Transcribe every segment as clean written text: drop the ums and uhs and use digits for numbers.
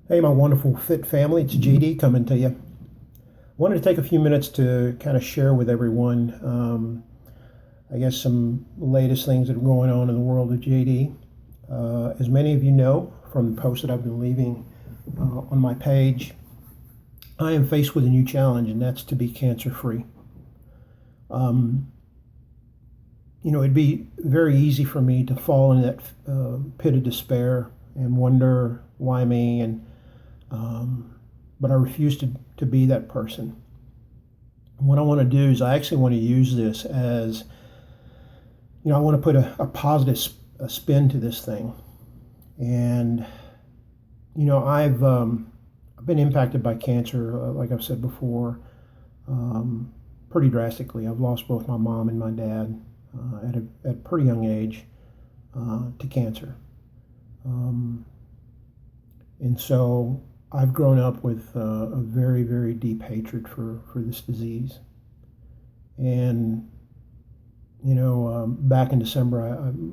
Hey, my wonderful fit family, it's GD coming to you. Wanted to take a few minutes to kind of share with everyone, I guess, some latest things that are going on in the world of JD. As many of you know from the posts that I've been leaving on my page, I am faced with a new challenge, and that's to be cancer free. Um, it'd be very easy for me to fall in that pit of despair and wonder why me, um, but I refuse to be that person. What I want to do is I actually want to use this as, I want to put a positive spin to this thing. And, I've been impacted by cancer, like I've said before, pretty drastically. I've lost both my mom and my dad at a pretty young age to cancer. Um, and so I've grown up with a very, very deep hatred for this disease. And, back in December,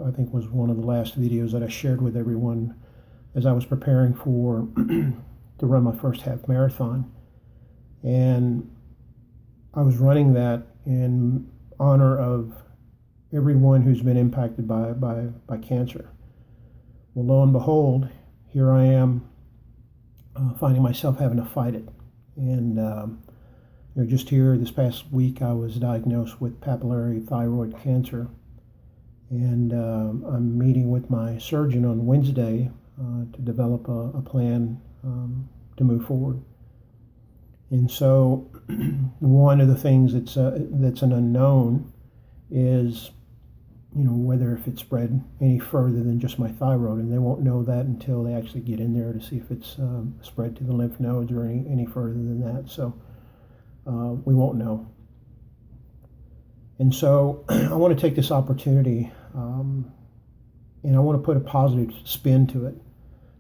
I think was one of the last videos that I shared with everyone as I was preparing for to run my first half marathon. And I was running that in honor of everyone who's been impacted by cancer. Well, lo and behold, here I am finding myself having to fight it. And just here this past week, I was diagnosed with papillary thyroid cancer, and I'm meeting with my surgeon on Wednesday to develop a plan to move forward. And so, one of the things that's an unknown is, whether if it spread any further than just my thyroid, and they won't know that until they actually get in there to see if it's spread to the lymph nodes or any further than that. So we won't know. And so I want to take this opportunity and I want to put a positive spin to it.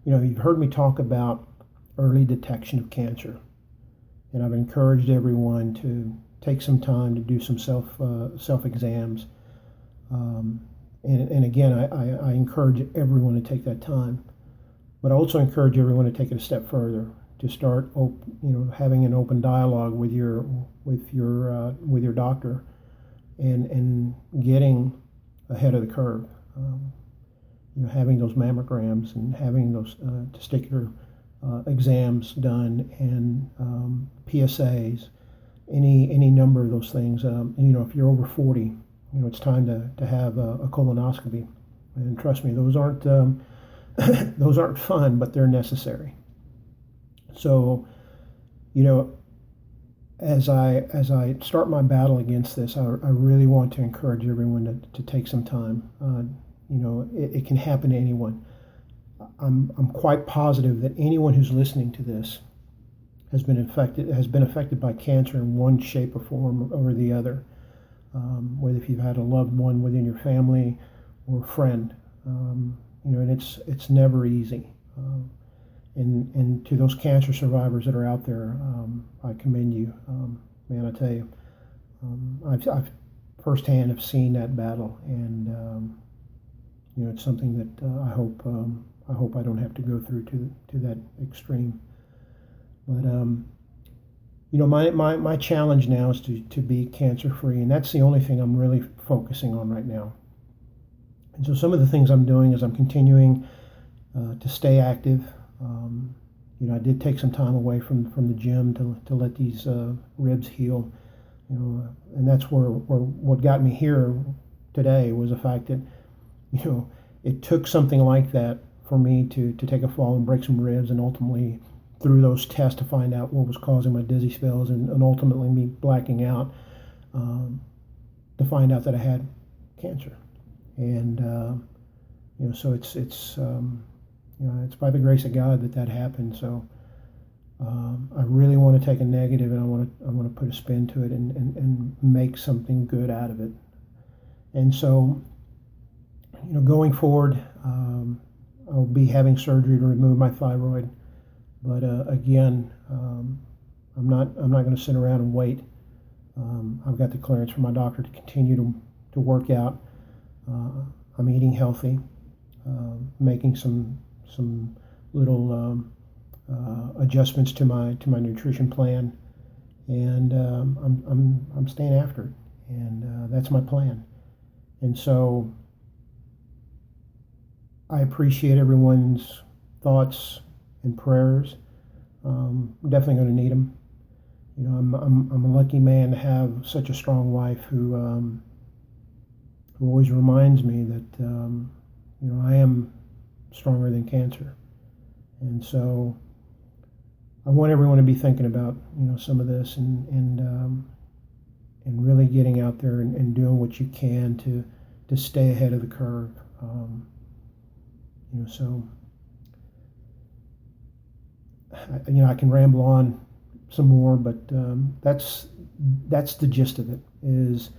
You've heard me talk about early detection of cancer, and I've encouraged everyone to take some time to do some self exams. And again, I encourage everyone to take that time, but I also encourage everyone to take it a step further, to start, having an open dialogue with your doctor, and getting ahead of the curve. Having those mammograms and having those testicular exams done, and PSAs, any number of those things. If you're over 40, it's time to have a colonoscopy. And trust me, those aren't those aren't fun, but they're necessary. So, as I start my battle against this, I really want to encourage everyone to take some time. It can happen to anyone. I'm quite positive that anyone who's listening to this has been affected by cancer in one shape or form or the other. Whether if you've had a loved one within your family or a friend, and it's never easy. And to those cancer survivors that are out there, I commend you, man. I tell you, I've firsthand have seen that battle, and it's something that I hope I don't have to go through to that extreme. But my challenge now is to be cancer free, and that's the only thing I'm really focusing on right now. And so some of the things I'm doing is I'm continuing to stay active. I did take some time away from the gym to let these ribs heal. And that's where what got me here today was the fact that it took something like that for me to take a fall and break some ribs, and ultimately through those tests to find out what was causing my dizzy spells, and ultimately me blacking out, to find out that I had cancer. And so it's by the grace of God that happened. So I really want to take a negative, and I want to put a spin to it, and make something good out of it. And so, going forward, I'll be having surgery to remove my thyroid. But again, I'm not going to sit around and wait. I've got the clearance from my doctor to continue to work out. I'm eating healthy, making some little adjustments to my nutrition plan, and I'm staying after it, and that's my plan. And so I appreciate everyone's thoughts and prayers. I'm definitely going to need them. You know, I'm a lucky man to have such a strong wife who always reminds me that you know, I am stronger than cancer. And so I want everyone to be thinking about, you know, some of this, and really getting out there and doing what you can to stay ahead of the curve. You know, so you know, I can ramble on some more, but that's the gist of it. Is,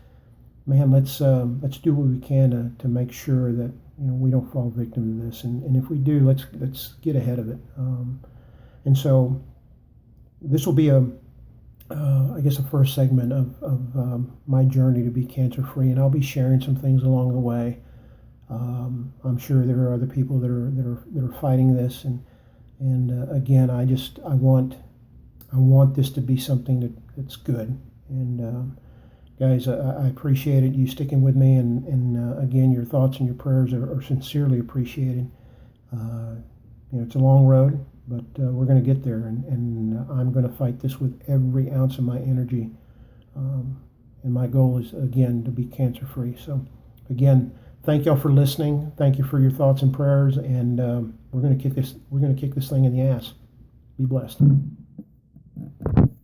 man, let's do what we can to make sure that, you know, we don't fall victim to this, and if we do, let's get ahead of it. And so this will be I guess a first segment of my journey to be cancer free, and I'll be sharing some things along the way. I'm sure there are other people that are fighting this, and again, I want this to be something that's good. And guys, I appreciate it, you sticking with me, and again, your thoughts and your prayers are sincerely appreciated. You know, it's a long road, but we're going to get there, and I'm going to fight this with every ounce of my energy. And my goal is, again, to be cancer free. So, again, thank y'all for listening. Thank you for your thoughts and prayers, and we're going to kick this thing in the ass. Be blessed.